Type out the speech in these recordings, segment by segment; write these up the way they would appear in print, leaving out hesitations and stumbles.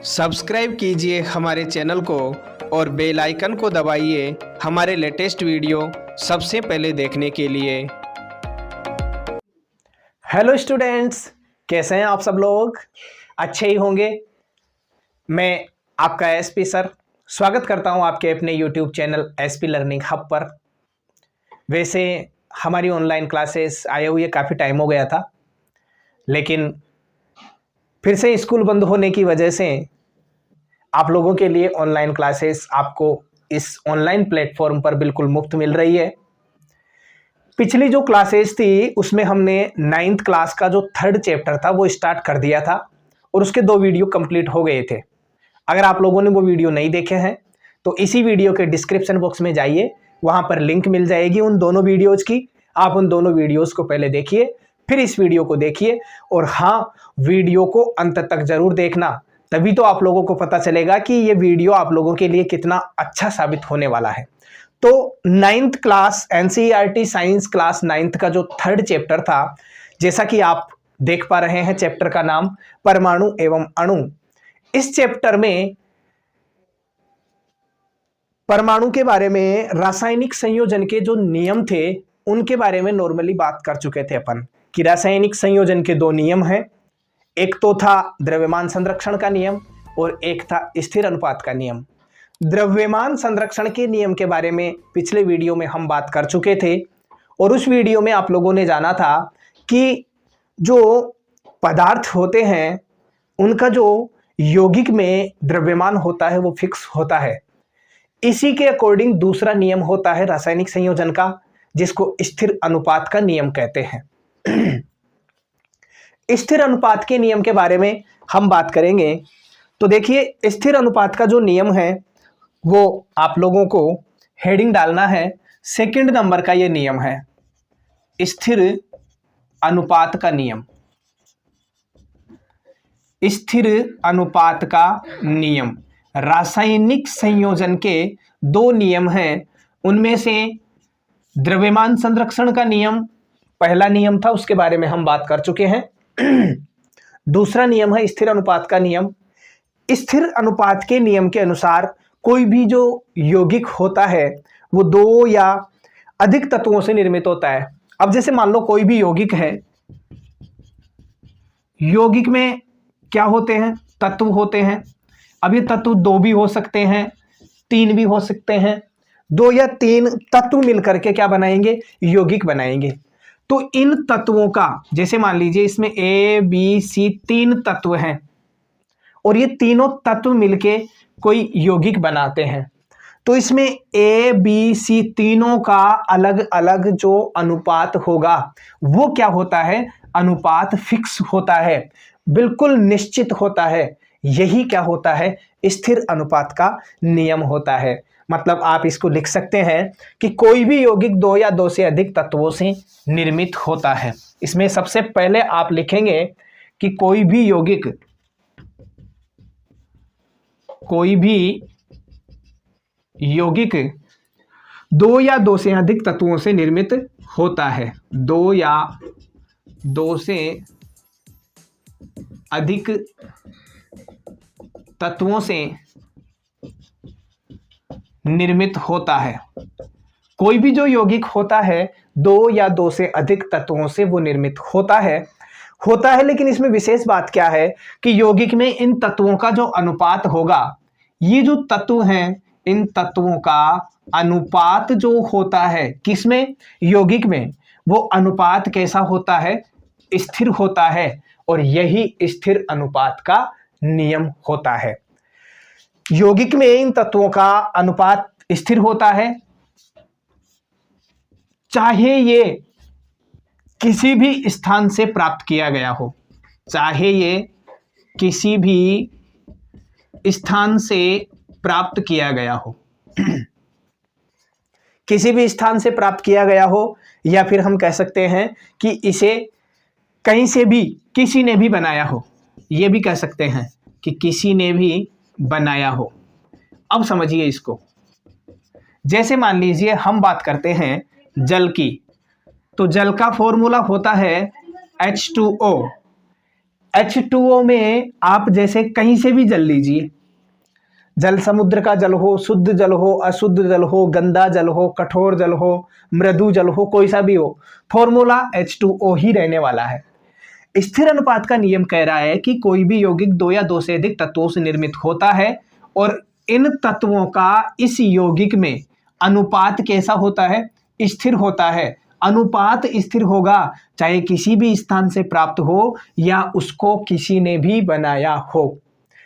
Subscribe कीजिए हमारे channel को और बेल आइकन को दबाइए हमारे लेटेस्ट वीडियो सबसे पहले देखने के लिए। हेलो स्टूडेंट्स, कैसे हैं आप सब लोग? अच्छे ही होंगे। मैं आपका एसपी सर स्वागत करता हूं आपके अपने YouTube channel SP learning hub पर। वैसे हमारी ऑनलाइन क्लासेस आए हुए काफ़ी टाइम हो गया था, लेकिन फिर से स्कूल बंद होने की वजह से आप लोगों के लिए ऑनलाइन क्लासेस आपको इस ऑनलाइन प्लेटफॉर्म पर बिल्कुल मुफ्त मिल रही है। पिछली जो क्लासेस थी उसमें हमने 9th क्लास का जो 3rd चैप्टर था वो स्टार्ट कर दिया था और उसके 2 वीडियो कंप्लीट हो गए थे। अगर आप लोगों ने वो वीडियो नहीं देखे हैं तो इसी वीडियो के डिस्क्रिप्शन बॉक्स में जाइए, वहां पर लिंक मिल जाएगी उन दोनों वीडियोज की। आप उन दोनों वीडियोज को पहले देखिए, फिर इस वीडियो को देखिए और हाँ, वीडियो को अंत तक जरूर देखना, तभी तो आप लोगों को पता चलेगा कि ये वीडियो आप लोगों के लिए कितना अच्छा साबित होने वाला है। तो 9th class NCERT science class 9th का जो 3rd चैप्टर था, जैसा कि आप देख पा रहे हैं, चैप्टर का नाम परमाणु एवं अणु। इस चैप्टर में परमाणु के बारे में, रासायनिक संयोजन के जो नियम थे उनके बारे में नॉर्मली बात कर चुके थे अपन कि रासायनिक संयोजन के 2 नियम हैं। एक तो था द्रव्यमान संरक्षण का नियम और एक था स्थिर अनुपात का नियम। द्रव्यमान संरक्षण के नियम के बारे में पिछले वीडियो में हम बात कर चुके थे और उस वीडियो में आप लोगों ने जाना था कि जो पदार्थ होते हैं उनका जो यौगिक में द्रव्यमान होता है वो फिक्स होता है। इसी के अकॉर्डिंग दूसरा नियम होता है रासायनिक संयोजन का, जिसको स्थिर अनुपात का नियम कहते हैं। स्थिर अनुपात के नियम के बारे में हम बात करेंगे तो देखिए, स्थिर अनुपात का जो नियम है वो आप लोगों को हेडिंग डालना है। 2nd नंबर का ये नियम है, स्थिर अनुपात का नियम। स्थिर अनुपात का नियम रासायनिक संयोजन के 2 नियम हैं। उनमें से द्रव्यमान संरक्षण का नियम पहला नियम था, उसके बारे में हम बात कर चुके हैं। दूसरा नियम है स्थिर अनुपात का नियम। स्थिर अनुपात के नियम के अनुसार कोई भी जो यौगिक होता है वो 2 या अधिक तत्वों से निर्मित होता है। अब जैसे मान लो कोई भी यौगिक है, यौगिक में क्या होते हैं? तत्व होते हैं। अब ये तत्व 2 भी हो सकते हैं, 3 भी हो सकते हैं। 2 या 3 तत्व मिलकर के क्या बनाएंगे? यौगिक बनाएंगे। तो इन तत्वों का, जैसे मान लीजिए इसमें ए बी सी 3 तत्व हैं और ये तीनों तत्व मिलके कोई यौगिक बनाते हैं, तो इसमें ए बी सी तीनों का अलग अलग जो अनुपात होगा वो क्या होता है? अनुपात फिक्स होता है, बिल्कुल निश्चित होता है। यही क्या होता है? स्थिर अनुपात का नियम होता है। मतलब आप इसको लिख सकते हैं कि कोई भी यौगिक 2 या 2 से अधिक तत्वों से निर्मित होता है। इसमें सबसे पहले आप लिखेंगे कि कोई भी यौगिक 2 या 2 से अधिक तत्वों से निर्मित होता है। 2 या 2 से अधिक तत्वों से निर्मित होता है। कोई भी जो यौगिक होता है 2 या 2 से अधिक तत्वों से वो निर्मित होता है। लेकिन इसमें विशेष बात क्या है कि यौगिक में इन तत्वों का जो अनुपात होगा, ये जो तत्व हैं इन तत्वों का अनुपात जो होता है किसमें? यौगिक में। वो अनुपात कैसा होता है? स्थिर होता है। और यही स्थिर अनुपात का नियम होता है। यौगिक में इन तत्वों का अनुपात स्थिर होता है, चाहे ये किसी भी स्थान से प्राप्त किया गया हो। चाहे ये किसी भी स्थान से प्राप्त किया गया हो। किसी भी स्थान से प्राप्त किया गया हो, या फिर हम कह सकते हैं कि इसे कहीं से भी किसी ने भी बनाया हो। ये भी कह सकते हैं कि किसी ने भी बनाया हो। अब समझिए इसको। जैसे मान लीजिए हम बात करते हैं जल की, तो जल का फॉर्मूला होता है H2O। H2O में आप जैसे कहीं से भी जल लीजिए, जल समुद्र का जल हो, शुद्ध जल हो, अशुद्ध जल हो, गंदा जल हो, कठोर जल हो, मृदु जल हो, कोई सा भी हो, फॉर्मूला H2O ही रहने वाला है। स्थिर अनुपात का नियम कह रहा है कि कोई भी यौगिक दो या दो से अधिक तत्वों से निर्मित होता है और इन तत्वों का इस यौगिक में अनुपात कैसा होता है? स्थिर होता है। अनुपात स्थिर होगा चाहे किसी भी स्थान से प्राप्त हो या उसको किसी ने भी बनाया हो।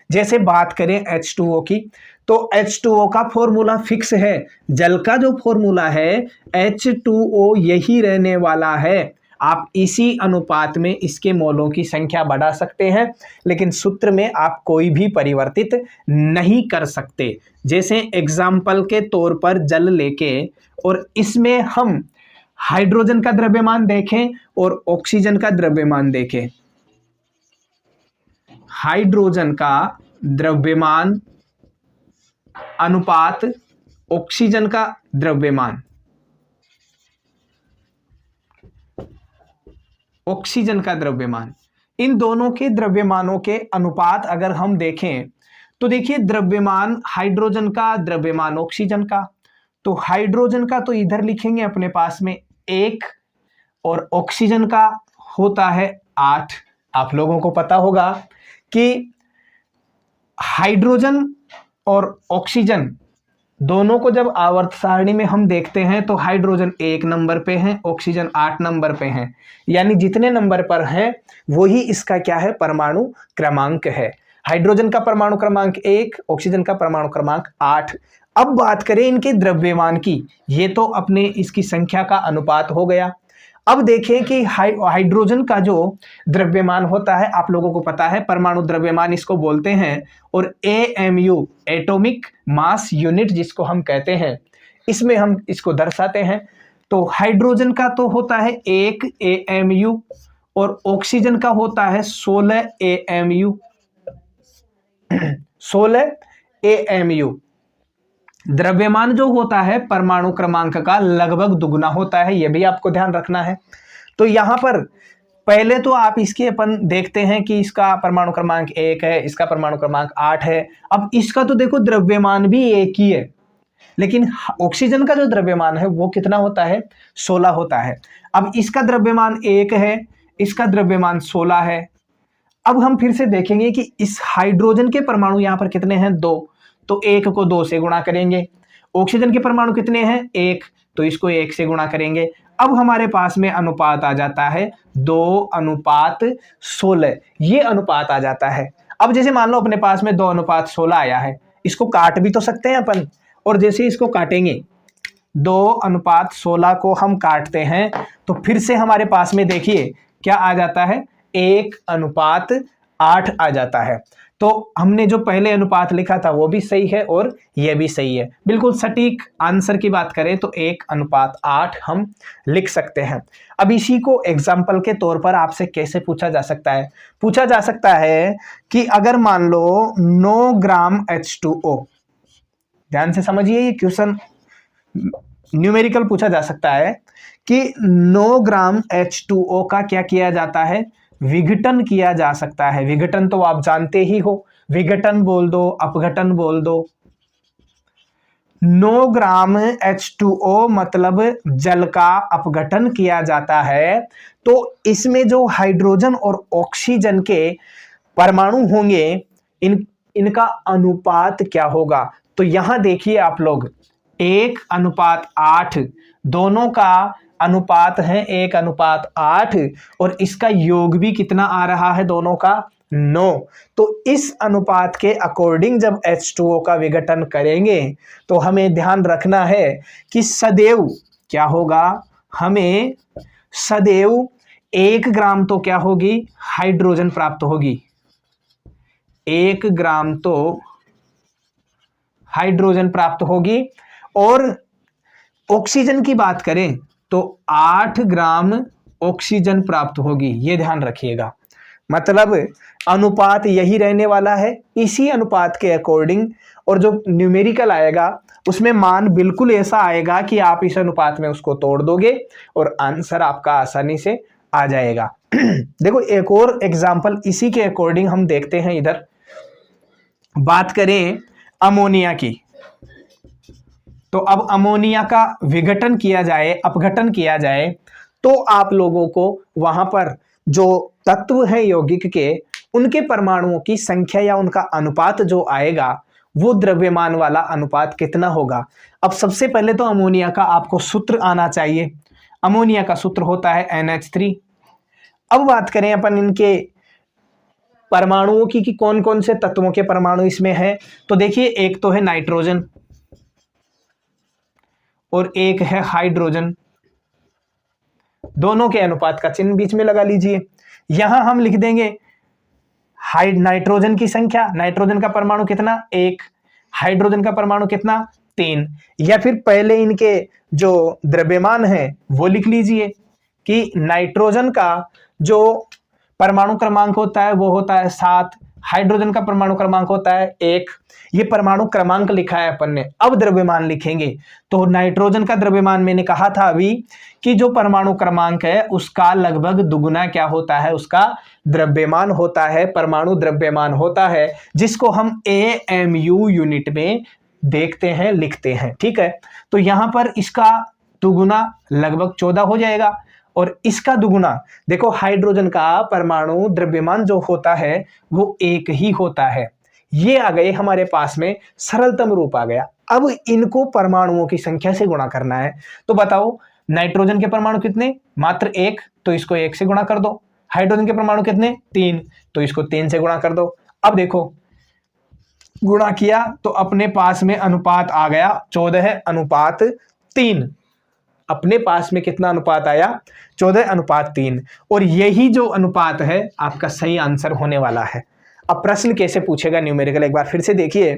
जैसे बात करें H2O की, तो H2O का फॉर्मूला फिक्स है। जल का जो फॉर्मूला है H2O यही रहने वाला है। आप इसी अनुपात में इसके मोलों की संख्या बढ़ा सकते हैं, लेकिन सूत्र में आप कोई भी परिवर्तित नहीं कर सकते। जैसे एग्जाम्पल के तौर पर जल लेके और इसमें हम हाइड्रोजन का द्रव्यमान देखें और ऑक्सीजन का द्रव्यमान देखें। हाइड्रोजन का द्रव्यमान अनुपात ऑक्सीजन का द्रव्यमान, ऑक्सीजन का द्रव्यमान, इन दोनों के द्रव्यमानों के अनुपात अगर हम देखें तो देखिए द्रव्यमान हाइड्रोजन का, द्रव्यमान ऑक्सीजन का, तो हाइड्रोजन का तो इधर लिखेंगे अपने पास में 1 और ऑक्सीजन का होता है 8। आप लोगों को पता होगा कि हाइड्रोजन और ऑक्सीजन दोनों को जब आवर्त सारणी में हम देखते हैं तो हाइड्रोजन 1 नंबर पे है, ऑक्सीजन 8 नंबर पे है, यानी जितने नंबर पर है वही इसका क्या है? परमाणु क्रमांक है। हाइड्रोजन का परमाणु क्रमांक 1, ऑक्सीजन का परमाणु क्रमांक 8। अब बात करें इनके द्रव्यमान की, ये तो अपने इसकी संख्या का अनुपात हो गया। अब देखें कि हाइड्रोजन का जो द्रव्यमान होता है, आप लोगों को पता है परमाणु द्रव्यमान इसको बोलते हैं, और AMU एटॉमिक मास यूनिट जिसको हम कहते हैं, इसमें हम इसको दर्शाते हैं। तो हाइड्रोजन का तो होता है 1 AMU और ऑक्सीजन का होता है 16 AMU। 16 AMU द्रव्यमान जो होता है परमाणु क्रमांक का लगभग दुगना होता है, यह भी आपको ध्यान रखना है। तो यहां पर पहले तो आप इसके अपन देखते हैं कि इसका परमाणु क्रमांक 1 है, इसका परमाणु क्रमांक 8 है। अब इसका तो देखो द्रव्यमान भी एक ही है, लेकिन ऑक्सीजन का जो द्रव्यमान है वो कितना होता है? 16 होता है। अब इसका द्रव्यमान 1 है, इसका द्रव्यमान 16 है। अब हम फिर से देखेंगे कि इस हाइड्रोजन के परमाणु यहां पर कितने हैं? 2, तो 1 को 2 से गुणा करेंगे। ऑक्सीजन के परमाणु कितने हैं? 1, तो इसको 1 से गुणा करेंगे। अब हमारे पास में अनुपात आ जाता है 2:16, ये अनुपात आ जाता है। अब जैसे मान लो अपने पास में 2:16 आया है, इसको काट भी तो सकते हैं अपन, और जैसे इसको काटेंगे 2:16 को हम काटते हैं तो फिर से हमारे पास में देखिए क्या आ जाता है? 1:8 आ जाता है। तो हमने जो पहले अनुपात लिखा था वो भी सही है और यह भी सही है। बिल्कुल सटीक आंसर की बात करें तो 1:8 हम लिख सकते हैं। अब इसी को एग्जाम्पल के तौर पर आपसे कैसे पूछा जा सकता है? पूछा जा सकता है कि अगर मान लो 9 ग्राम H2O, ध्यान से समझिए ये क्वेश्चन न्यूमेरिकल पूछा जा सकता है कि 9 ग्राम H2O का क्या किया जाता है? विघटन किया जा सकता है। विघटन तो आप जानते ही हो, विघटन बोल दो, अपघटन बोल दो। 9 ग्राम H2O मतलब जल का अपघटन किया जाता है, तो इसमें जो हाइड्रोजन और ऑक्सीजन के परमाणु होंगे इनका अनुपात क्या होगा? तो यहां देखिए आप लोग 1:8, दोनों का अनुपात है 1:8, और इसका योग भी कितना आ रहा है? दोनों का 9। तो इस अनुपात के अकॉर्डिंग जब H2O का विघटन करेंगे तो हमें ध्यान रखना है कि सदैव क्या होगा? हमें सदैव 1 ग्राम तो क्या होगी? हाइड्रोजन प्राप्त होगी। 1 ग्राम तो हाइड्रोजन प्राप्त होगी, और ऑक्सीजन की बात करें तो 8 ग्राम ऑक्सीजन प्राप्त होगी। ये ध्यान रखिएगा, मतलब अनुपात यही रहने वाला है। इसी अनुपात के अकॉर्डिंग, और जो न्यूमेरिकल आएगा उसमें मान बिल्कुल ऐसा आएगा कि आप इस अनुपात में उसको तोड़ दोगे और आंसर आपका आसानी से आ जाएगा। देखो एक और एग्जाम्पल इसी के अकॉर्डिंग हम देखते हैं। इधर बात करें अमोनिया की, तो अब अमोनिया का विघटन किया जाए, अपघटन किया जाए, तो आप लोगों को वहां पर जो तत्व है यौगिक के, उनके परमाणुओं की संख्या या उनका अनुपात जो आएगा वो द्रव्यमान वाला अनुपात कितना होगा। अब सबसे पहले तो अमोनिया का आपको सूत्र आना चाहिए। अमोनिया का सूत्र होता है NH3। अब बात करें अपन इनके परमाणुओं की कि कौन कौन से तत्वों के परमाणु इसमें हैं, तो देखिए एक तो है नाइट्रोजन और एक है हाइड्रोजन। दोनों के अनुपात का चिन्ह बीच में लगा लीजिए। यहां हम लिख देंगे नाइट्रोजन की संख्या, नाइट्रोजन का परमाणु कितना 1, हाइड्रोजन का परमाणु कितना 3, या फिर पहले इनके जो द्रव्यमान है वो लिख लीजिए कि नाइट्रोजन का जो परमाणु क्रमांक होता है वो होता है 7, हाइड्रोजन का परमाणु क्रमांक होता है 1। ये परमाणु क्रमांक लिखा है अपन ने। अब द्रव्यमान लिखेंगे तो नाइट्रोजन का द्रव्यमान मैंने कहा था अभी कि जो परमाणु क्रमांक है उसका लगभग दुगुना क्या होता है, उसका द्रव्यमान होता है, परमाणु द्रव्यमान होता है, जिसको हम AMU यूनिट में देखते हैं, लिखते हैं। ठीक है, तो यहां पर इसका दुगुना लगभग 14 हो जाएगा और इसका दुगुना, देखो हाइड्रोजन का परमाणु द्रव्यमान जो होता है वो 1 ही होता है। ये आ गए हमारे पास में, सरलतम रूप आ गया। अब इनको परमाणुओं की संख्या से गुणा करना है, तो बताओ नाइट्रोजन के परमाणु कितने, मात्र 1, तो इसको 1 से गुणा कर दो। हाइड्रोजन के परमाणु कितने 3, तो इसको 3 से गुणा कर दो। अब देखो गुणा किया तो अपने पास में अनुपात आ गया 14:3। अपने पास में कितना अनुपात आया 14:3। और यही जो अनुपात है आपका सही आंसर होने वाला है। अब प्रश्न कैसे पूछेगा न्यूमेरिकल, एक बार फिर से देखिए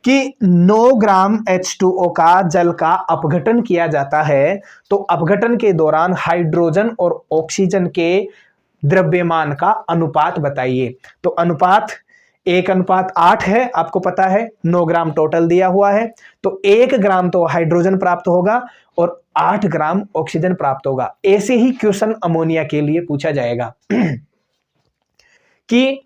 कि 9 ग्राम H2O का जल का अपघटन किया जाता है, तो अपघटन के दौरान हाइड्रोजन और ऑक्सीजन के द्रव्यमान का अनुपात बताइए। तो अनुपात 1:8 है, आपको पता है 9 ग्राम टोटल दिया हुआ है, तो 1 ग्राम तो हाइड्रोजन प्राप्त होगा और 8 ग्राम ऑक्सीजन प्राप्त होगा। ऐसे ही क्वेश्चन अमोनिया के लिए पूछा जाएगा कि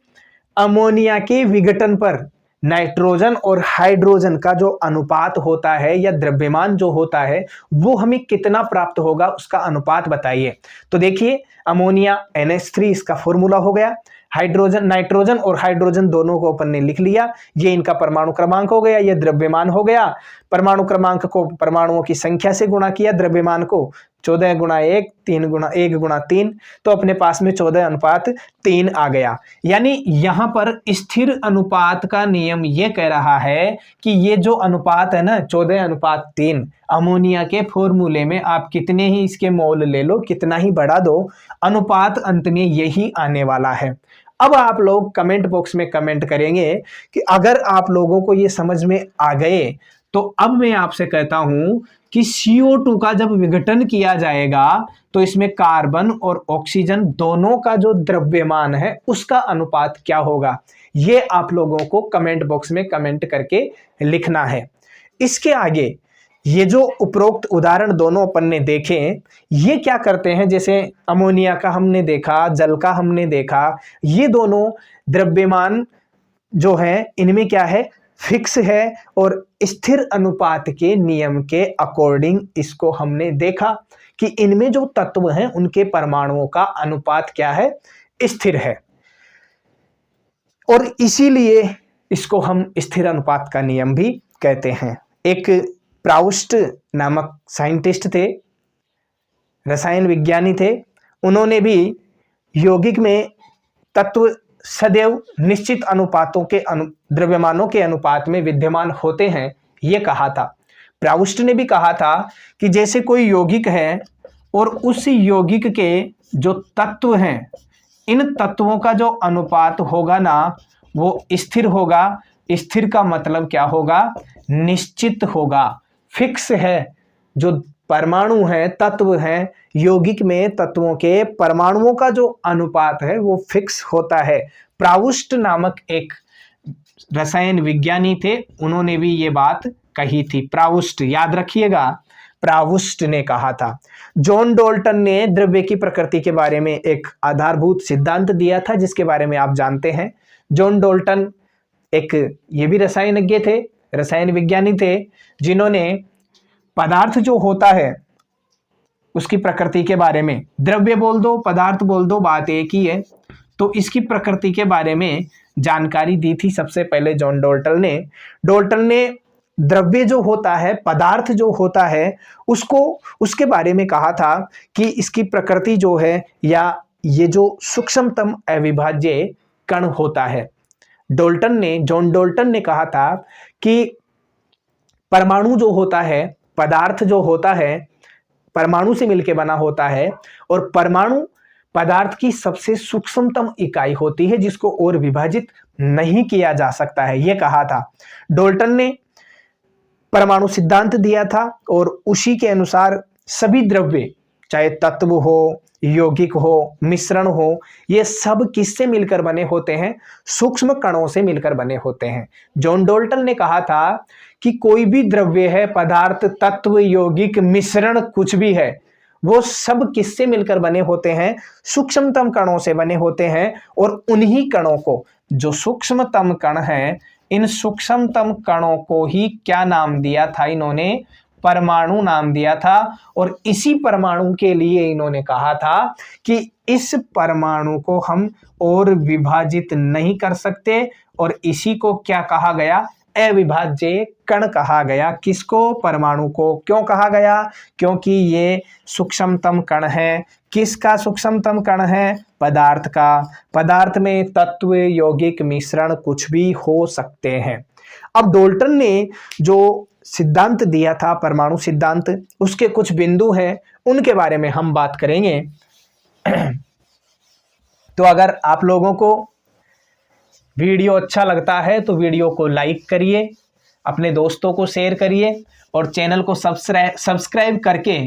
अमोनिया के विघटन पर नाइट्रोजन और हाइड्रोजन का जो अनुपात होता है या द्रव्यमान जो होता है वो हमें कितना प्राप्त होगा, उसका अनुपात बताइए। तो देखिए अमोनिया NH3 इसका फॉर्मूला हो गया। हाइड्रोजन, नाइट्रोजन और हाइड्रोजन दोनों को अपन ने लिख लिया, ये इनका परमाणु क्रमांक हो गया, ये द्रव्यमान हो गया। परमाणु क्रमांक को परमाणुओं की संख्या से गुणा किया, द्रव्यमान को 14 गुणा 1, 3 गुणा 1 गुणा 3, तो अपने पास में 14:3 आ गया। यानी यहां पर स्थिर अनुपात का नियम ये कह रहा है कि ये जो अनुपात है ना 14:3, अमोनिया के फॉर्मूले में आप कितने ही इसके मोल ले लो, कितना ही बढ़ा दो, अनुपात अंत में यही आने वाला है। अब आप लोग कमेंट बॉक्स में कमेंट करेंगे कि अगर आप लोगों को ये समझ में आ गए तो अब मैं आपसे कहता हूं कि CO2 का जब विघटन किया जाएगा तो इसमें कार्बन और ऑक्सीजन दोनों का जो द्रव्यमान है उसका अनुपात क्या होगा, ये आप लोगों को कमेंट बॉक्स में कमेंट करके लिखना है। इसके आगे ये जो उपरोक्त उदाहरण दोनों अपन ने देखे, ये क्या करते हैं, जैसे अमोनिया का हमने देखा, जल का हमने देखा, ये दोनों द्रव्यमान जो है इनमें क्या है, फिक्स है और स्थिर अनुपात के नियम के अकॉर्डिंग इसको हमने देखा कि इनमें जो तत्व हैं उनके परमाणुओं का अनुपात क्या है, स्थिर है, और इसीलिए इसको हम स्थिर अनुपात का नियम भी कहते हैं। एक प्राउस्ट नामक साइंटिस्ट थे, रसायन विज्ञानी थे, उन्होंने भी यौगिक में तत्व सदैव निश्चित अनुपातों के द्रव्यमानों के अनुपात में विद्यमान होते हैं, ये कहा था। प्राउस्ट ने भी कहा था कि जैसे कोई यौगिक है और उस यौगिक के जो तत्व हैं, इन तत्वों का जो अनुपात होगा ना वो स्थिर होगा। स्थिर का मतलब क्या होगा, निश्चित होगा, फिक्स है। जो परमाणु है, तत्व हैं, यौगिक में तत्वों के परमाणुओं का जो अनुपात है वो फिक्स होता है। प्राउस्ट नामक एक रसायन विज्ञानी थे, उन्होंने भी ये बात कही थी। प्राउस्ट याद रखिएगा, प्रावुस्ट ने कहा था। जॉन डाल्टन ने द्रव्य की प्रकृति के बारे में एक आधारभूत सिद्धांत दिया था जिसके बारे में आप जानते हैं। जॉन डाल्टन एक ये भी रसायनज्ञ थे, रसायन विज्ञानी थे, जिन्होंने पदार्थ जो होता है उसकी प्रकृति के बारे में, द्रव्य बोल दो पदार्थ बोल दो बात एक ही है, तो इसकी प्रकृति के बारे में जानकारी दी थी सबसे पहले जॉन डाल्टन ने। डाल्टन ने द्रव्य जो होता है, पदार्थ जो होता है, उसको उसके बारे में कहा था कि इसकी प्रकृति जो है या ये जो सूक्ष्मतम अविभाज्य कण होता है। जॉन डाल्टन ने कहा था कि परमाणु जो होता है, पदार्थ जो होता है, परमाणु से मिलकर बना होता है और परमाणु पदार्थ की सबसे सूक्ष्मतम इकाई होती है जिसको और विभाजित नहीं किया जा सकता है, यह कहा था। डाल्टन ने परमाणु सिद्धांत दिया था और उसी के अनुसार सभी द्रव्य, चाहे तत्व हो, यौगिक हो, मिश्रण हो, ये सब किससे मिलकर बने होते हैं? सूक्ष्म कणों से मिलकर बने होते हैं। जॉन डाल्टन ने कहा था कि कोई भी द्रव्य है, पदार्थ, तत्व, यौगिक, मिश्रण, कुछ भी है, वो सब किससे मिलकर बने होते हैं? सूक्ष्मतम कणों से बने होते हैं। और उन्हीं कणों को, जो सूक्ष्मतम कण हैं, इन सूक्ष्मतम कणों को ही क्या नाम दिया था इन्होंने? परमाणु नाम दिया था। और इसी परमाणु के लिए इन्होंने कहा था कि इस परमाणु को हम और विभाजित नहीं कर सकते, और इसी को क्या कहा गया? अविभाज्य कण कहा गया। किसको? परमाणु को। क्यों कहा गया? क्योंकि ये सूक्ष्मतम कण है। किसका सूक्ष्मतम कण है? पदार्थ का। पदार्थ में तत्व, यौगिक, मिश्रण कुछ भी हो सकते हैं। अब डाल्टन ने जो सिद्धांत दिया था, परमाणु सिद्धांत, उसके कुछ बिंदु हैं, उनके बारे में हम बात करेंगे। तो अगर आप लोगों को वीडियो अच्छा लगता है तो वीडियो को लाइक करिए, अपने दोस्तों को शेयर करिए और चैनल को सब्सक्राइब करके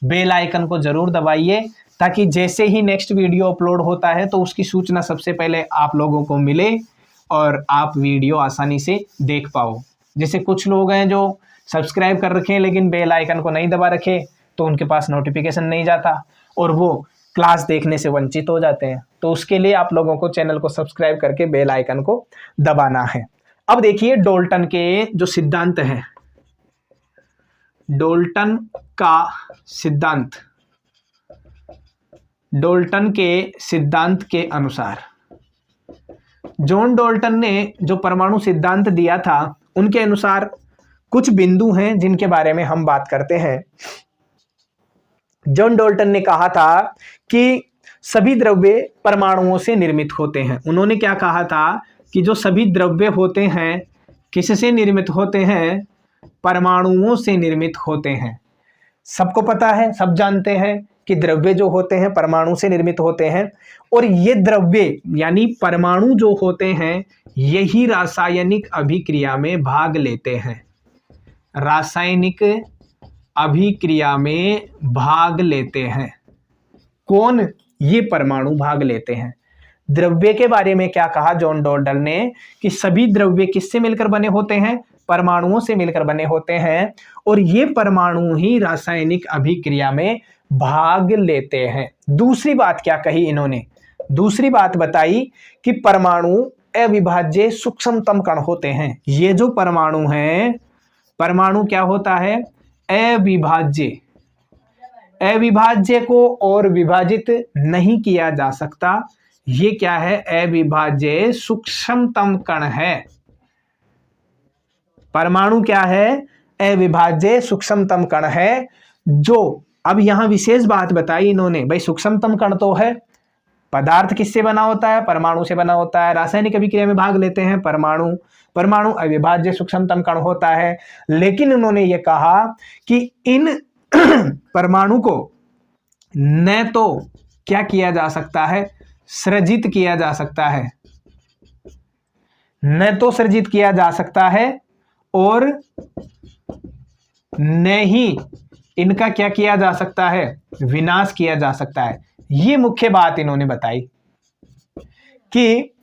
बेल आइकन को जरूर दबाइए, ताकि जैसे ही नेक्स्ट वीडियो अपलोड होता है तो उसकी सूचना सबसे पहले आप लोगों को मिले और आप वीडियो आसानी से देख पाओ। जैसे कुछ लोग हैं जो सब्सक्राइब कर रखे हैं लेकिन बेल आइकन को नहीं दबा रखे, तो उनके पास नोटिफिकेशन नहीं जाता और वो क्लास देखने से वंचित हो जाते हैं। तो उसके लिए आप लोगों को चैनल को सब्सक्राइब करके बेल आइकन को दबाना है। अब देखिए डाल्टन के जो सिद्धांत हैं, डाल्टन का सिद्धांत, डाल्टन के सिद्धांत के अनुसार जॉन डाल्टन ने जो परमाणु सिद्धांत दिया था, उनके अनुसार कुछ बिंदु हैं जिनके बारे में हम बात करते हैं। जॉन डाल्टन ने कहा था कि सभी द्रव्य परमाणुओं से निर्मित होते हैं। उन्होंने क्या कहा था कि जो सभी द्रव्य होते हैं किससे निर्मित होते हैं? परमाणुओं से निर्मित होते हैं। सबको पता है, सब जानते हैं कि द्रव्य जो होते हैं परमाणु से निर्मित होते हैं, और ये द्रव्य यानी परमाणु जो होते हैं यही रासायनिक अभिक्रिया में भाग लेते हैं। रासायनिक अभिक्रिया में भाग लेते हैं। कौन? ये परमाणु भाग लेते हैं। द्रव्य के बारे में क्या कहा जॉन डाल्टन ने कि सभी द्रव्य किससे मिलकर बने होते हैं? परमाणुओं से मिलकर बने होते हैं, और ये परमाणु ही रासायनिक अभिक्रिया में भाग लेते हैं। दूसरी बात क्या कही इन्होंने? दूसरी बात बताई कि परमाणु अविभाज्य सूक्ष्मतम कण होते हैं। ये जो परमाणु हैं, परमाणु क्या होता है? अविभाज्य। अविभाज्य को और विभाजित नहीं किया जा सकता। ये क्या है? अविभाज्य सूक्ष्मतम कण है। परमाणु क्या है? अविभाज्य सूक्ष्मतम कण है। जो अब यहां विशेष बात बताई इन्होंने, भाई सूक्ष्मतम कण तो है, पदार्थ किससे बना होता है? परमाणु से बना होता है। रासायनिक अभिक्रिया में भाग लेते हैं परमाणु, परमाणु अविभाज्य सूक्ष्मतम कण होता है। लेकिन उन्होंने ये कहा कि इन परमाणु को न तो क्या किया जा सकता है? सृजित किया जा सकता है, न तो सृजित किया जा सकता है, और न ही इनका क्या किया जा सकता है? विनाश किया जा सकता है। ये मुख्य बात इन्होंने बताई कि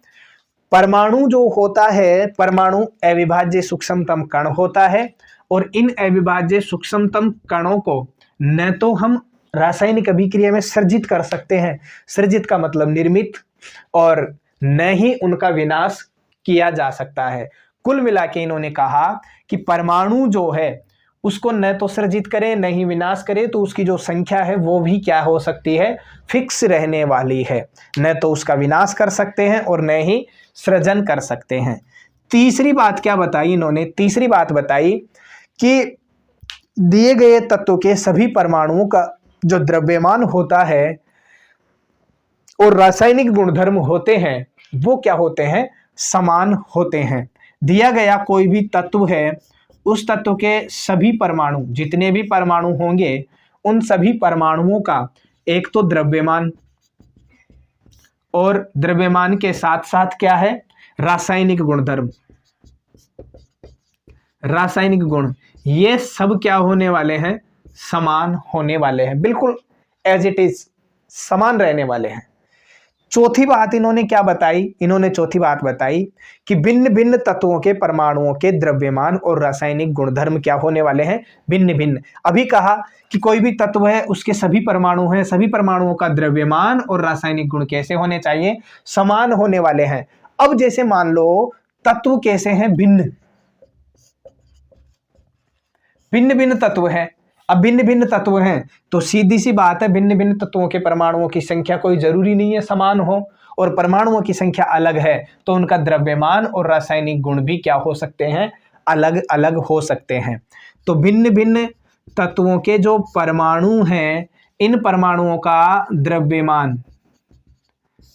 परमाणु जो होता है, परमाणु अविभाज्य सूक्ष्मतम कण होता है, और इन अविभाज्य सूक्ष्मतम कणों को न तो हम रासायनिक अभिक्रिया में सर्जित कर सकते हैं, सर्जित का मतलब निर्मित, और न ही उनका विनाश किया जा सकता है। कुल मिला के इन्होंने कहा कि परमाणु जो है उसको न तो सर्जित करे न ही विनाश करे, तो उसकी जो संख्या है वो भी क्या हो सकती है, फिक्स रहने वाली है। न तो उसका विनाश कर सकते हैं और न ही सृजन कर सकते हैं। तीसरी बात क्या बताई इन्होंने, तीसरी बात बताई कि दिए गए तत्व के सभी परमाणुओं का जो द्रव्यमान होता है और रासायनिक गुणधर्म होते हैं वो क्या होते हैं, समान होते हैं। दिया गया कोई भी तत्व है, उस तत्व के सभी परमाणु, जितने भी परमाणु होंगे, उन सभी परमाणुओं का एक तो द्रव्यमान, और द्रव्यमान के साथ साथ क्या है, रासायनिक गुणधर्म, रासायनिक गुण, ये सब क्या होने वाले हैं, समान होने वाले हैं, बिल्कुल एज इट इज समान रहने वाले हैं। चौथी बात इन्होंने क्या बताई, इन्होंने चौथी बात बताई कि भिन्न भिन्न तत्वों के परमाणुओं के द्रव्यमान और रासायनिक गुणधर्म क्या होने वाले हैं, भिन्न भिन्न। अभी कहा कि कोई भी तत्व है उसके सभी परमाणु हैं, सभी परमाणुओं का द्रव्यमान और रासायनिक गुण कैसे होने चाहिए, समान होने वाले हैं। अब जैसे मान लो तत्व कैसे हैं, भिन्न भिन्न भिन्न तत्व है। अब भिन्न भिन्न तत्व हैं तो सीधी सी बात है, भिन्न भिन्न तत्वों के परमाणुओं की संख्या कोई जरूरी नहीं है समान हो, और परमाणुओं की संख्या अलग है तो उनका द्रव्यमान और रासायनिक गुण भी क्या हो सकते हैं, अलग अलग हो सकते हैं। तो भिन्न भिन्न तत्वों के जो परमाणु हैं, इन परमाणुओं का द्रव्यमान,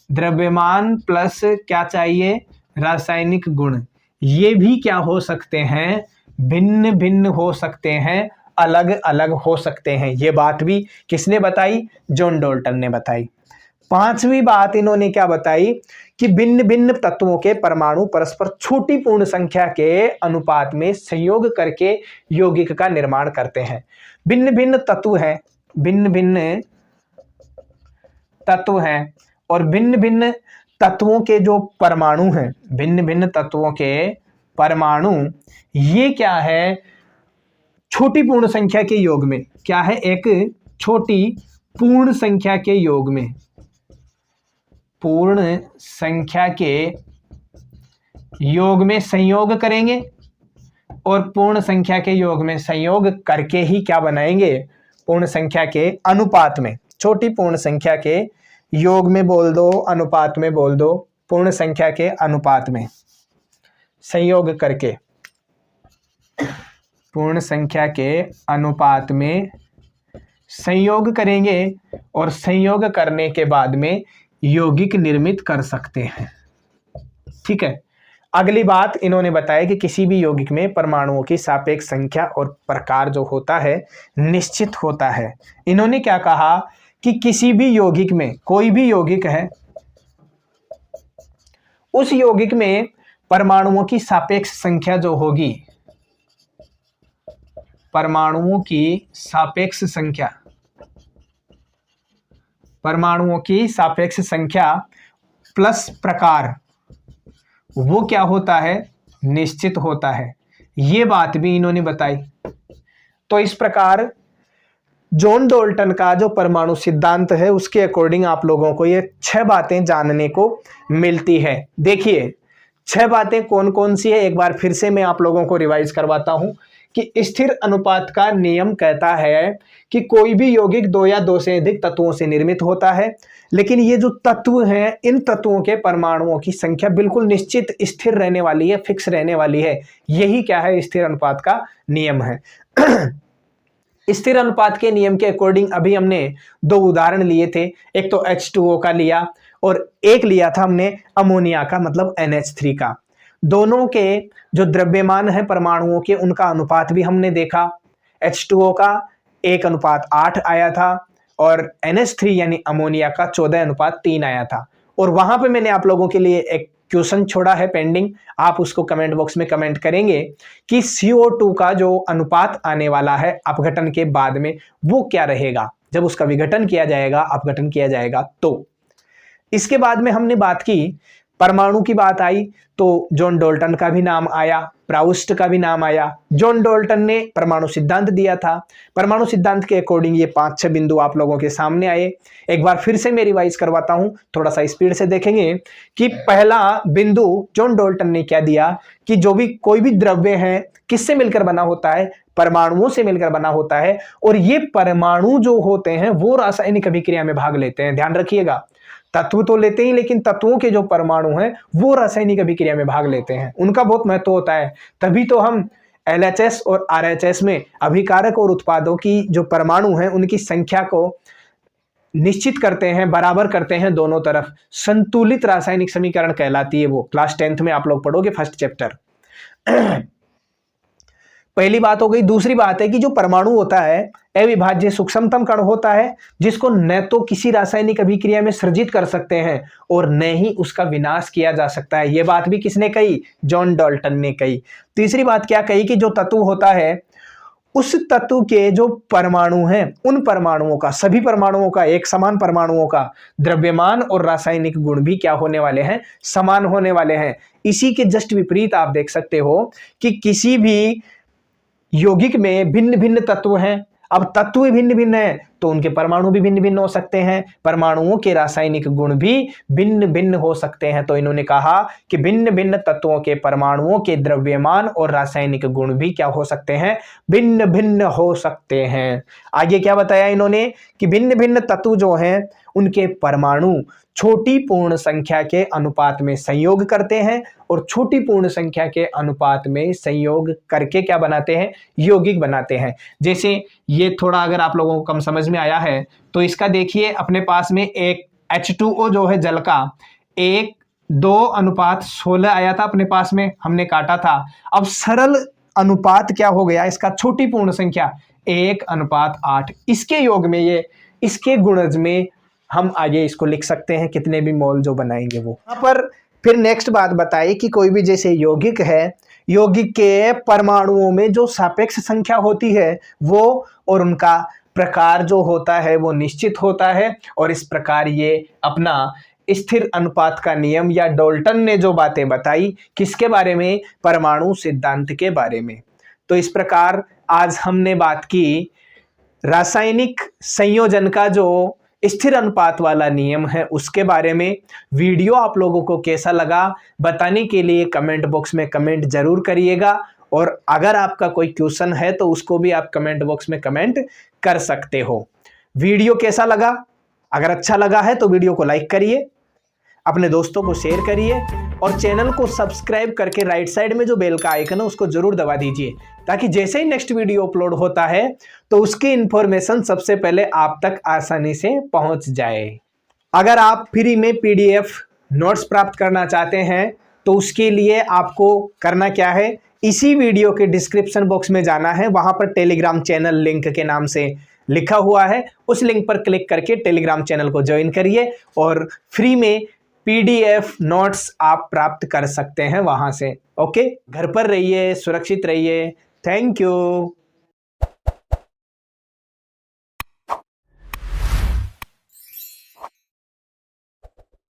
द्रव्यमान प्लस क्या चाहिए, रासायनिक गुण, ये भी क्या हो सकते हैं, भिन्न भिन्न हो सकते हैं, अलग अलग हो सकते हैं। ये बात भी किसने बताई, जॉन डाल्टन ने बताई। पांचवी बात इन्होंने क्या बताई कि भिन्न भिन्न तत्वों के परमाणु परस्पर छोटी पूर्ण संख्या के अनुपात में संयोग करके यौगिक का निर्माण करते हैं। भिन्न भिन्न तत्व हैं, भिन्न भिन्न तत्व हैं, और भिन्न भिन्न तत्वों के जो परमाणु हैं, भिन्न भिन्न तत्वों के परमाणु, ये क्या है, छोटी पूर्ण संख्या के योग में, क्या है, एक छोटी पूर्ण संख्या के योग में, पूर्ण संख्या के योग में संयोग करेंगे, और पूर्ण संख्या के योग में संयोग करके ही क्या बनाएंगे, पूर्ण संख्या के अनुपात में, छोटी पूर्ण संख्या के योग में बोल दो, अनुपात में बोल दो, पूर्ण संख्या के अनुपात में संयोग करके, पूर्ण संख्या के अनुपात में संयोग करेंगे, और संयोग करने के बाद में यौगिक निर्मित कर सकते हैं। ठीक है। अगली बात इन्होंने बताया कि किसी भी यौगिक में परमाणुओं की सापेक्ष संख्या और प्रकार जो होता है निश्चित होता है। इन्होंने क्या कहा कि किसी भी यौगिक में, कोई भी यौगिक है, उस यौगिक में परमाणुओं की सापेक्ष संख्या जो होगी, परमाणुओं की सापेक्ष संख्या, परमाणुओं की सापेक्ष संख्या प्लस प्रकार, वो क्या होता है, निश्चित होता है। ये बात भी इन्होंने बताई। तो इस प्रकार जॉन डाल्टन का जो परमाणु सिद्धांत है उसके अकॉर्डिंग आप लोगों को ये 6 बातें जानने को मिलती है। देखिए 6 बातें कौन कौन सी है, एक बार फिर से मैं आप लोगों को रिवाइज करवाता हूं कि स्थिर अनुपात का नियम कहता है कि कोई भी यौगिक 2 या 2 से अधिक तत्वों से निर्मित होता है, लेकिन ये जो तत्व हैं, इन तत्वों के परमाणुओं की संख्या बिल्कुल निश्चित स्थिर रहने वाली है, फिक्स रहने वाली है। यही क्या है, स्थिर अनुपात का नियम है। स्थिर अनुपात के नियम के अकॉर्डिंग अभी हमने 2 उदाहरण लिए थे, एक तो H2O का लिया और एक लिया था हमने अमोनिया का, मतलब NH3 का। दोनों के जो द्रव्यमान है परमाणुओं के, उनका अनुपात भी हमने देखा। H2O का 1:8 आया था और NH3 यानी अमोनिया का 14:3 आया था। और वहां पे मैंने आप लोगों के लिए एक क्वेश्चन छोड़ा है पेंडिंग, आप उसको कमेंट बॉक्स में कमेंट करेंगे कि CO2 का जो अनुपात आने वाला है अपघटन के बाद में वो क्या रहेगा, जब उसका विघटन किया जाएगा, अपघटन किया जाएगा। तो इसके बाद में हमने बात की परमाणु की बात आई तो जॉन डाल्टन का भी नाम आया, प्राउस्ट का भी नाम आया। जॉन डाल्टन ने परमाणु सिद्धांत दिया था। परमाणु सिद्धांत के अकॉर्डिंग ये 5-6 बिंदु आप लोगों के सामने आए। एक बार फिर से मैं रिवाइज करवाता हूं, थोड़ा सा स्पीड से देखेंगे कि पहला बिंदु जॉन डाल्टन ने क्या दिया कि जो भी कोई भी द्रव्य है किससे मिलकर बना होता है, परमाणुओं से मिलकर बना होता है। और ये परमाणु जो होते हैं वो रासायनिक अभिक्रिया में भाग लेते हैं। ध्यान रखिएगा, तत्व तो लेते ही, लेकिन तत्वों के जो परमाणु हैं वो रासायनिक अभिक्रिया में भाग लेते हैं। उनका बहुत महत्व होता है। तभी तो हम LHS और RHS में अभिकारक और उत्पादों की जो परमाणु हैं उनकी संख्या को निश्चित करते हैं, बराबर करते हैं दोनों तरफ। संतुलित रासायनिक समीकरण कहलाती है वो। क्लास 10th में आप लोग पढ़ोगे फर्स्ट चैप्टर। पहली बात हो गई। दूसरी बात है कि जो परमाणु होता है अविभाज्य सूक्ष्मतम कण होता है, जिसको न तो किसी रासायनिक अभिक्रिया में सृजित कर सकते हैं और न ही उसका विनाश किया जा सकता है। यह बात भी किसने कही? जॉन डाल्टन ने कही। तीसरी बात क्या कही कि जो तत्व होता है उस तत्व के जो परमाणु हैं उन परमाणुओं का, सभी परमाणुओं का, एक समान परमाणुओं का द्रव्यमान और रासायनिक गुण भी क्या होने वाले हैं? समान होने वाले हैं। इसी के जस्ट विपरीत आप देख सकते हो कि किसी भी यौगिक में भिन्न भिन्न तत्व हैं। अब तत्व भिन्न भिन्न है तो उनके परमाणु भी भिन्न भिन्न हो सकते हैं, परमाणुओं के रासायनिक गुण भी भिन्न भिन्न हो सकते हैं। तो इन्होंने कहा कि भिन्न भिन्न तत्वों के परमाणुओं के द्रव्यमान और रासायनिक गुण भी क्या हो सकते हैं? भिन्न भिन्न हो सकते हैं। आगे क्या बताया इन्होंने कि भिन्न भिन्न तत्व जो हैं उनके परमाणु छोटी पूर्ण संख्या के अनुपात में संयोग करते हैं और छोटी पूर्ण संख्या के अनुपात में संयोग करके क्या बनाते हैं? यौगिक बनाते हैं। जैसे ये थोड़ा अगर आप लोगों को कम समझ में आया है तो इसका देखिए, अपने पास में एक H2O जो है जल का 1:2:16 आया था अपने पास में, हमने काटा था। अब सरल अनुपात क्या हो गया इसका? छोटी पूर्ण संख्या 1:8। इसके योग में ये, इसके गुणज में हम आगे इसको लिख सकते हैं, कितने भी मोल जो बनाएंगे वो। यहाँ पर फिर नेक्स्ट बात बताई कि कोई भी जैसे यौगिक है, यौगिक के परमाणुओं में जो सापेक्ष संख्या होती है वो और उनका प्रकार जो होता है वो निश्चित होता है। और इस प्रकार ये अपना स्थिर अनुपात का नियम, या डाल्टन ने जो बातें बताई किसके बारे में? परमाणु सिद्धांत के बारे में। तो इस प्रकार आज हमने बात की रासायनिक संयोजन का जो स्थिर अनुपात वाला नियम है उसके बारे में। वीडियो आप लोगों को कैसा लगा बताने के लिए कमेंट बॉक्स में कमेंट जरूर करिएगा। और अगर आपका कोई क्वेश्चन है तो उसको भी आप कमेंट बॉक्स में कमेंट कर सकते हो। वीडियो कैसा लगा? अगर अच्छा लगा है तो वीडियो को लाइक करिए, अपने दोस्तों को शेयर करिए और चैनल को सब्सक्राइब करके राइट साइड में जो बेल का आइकन है उसको जरूर दबा दीजिए, ताकि जैसे ही नेक्स्ट वीडियो अपलोड होता है तो उसकी इंफॉर्मेशन सबसे पहले आप तक आसानी से पहुंच जाए। अगर आप फ्री में PDF नोट्स प्राप्त करना चाहते हैं तो उसके लिए आपको करना क्या है? इसी वीडियो के डिस्क्रिप्शन बॉक्स में जाना है, वहां पर टेलीग्राम चैनल लिंक के नाम से लिखा हुआ है, उस लिंक पर क्लिक करके टेलीग्राम चैनल को ज्वाइन करिए और फ्री में PDF नोट्स आप प्राप्त कर सकते हैं वहां से। ओके, घर पर रहिए, सुरक्षित रहिए। Thank you.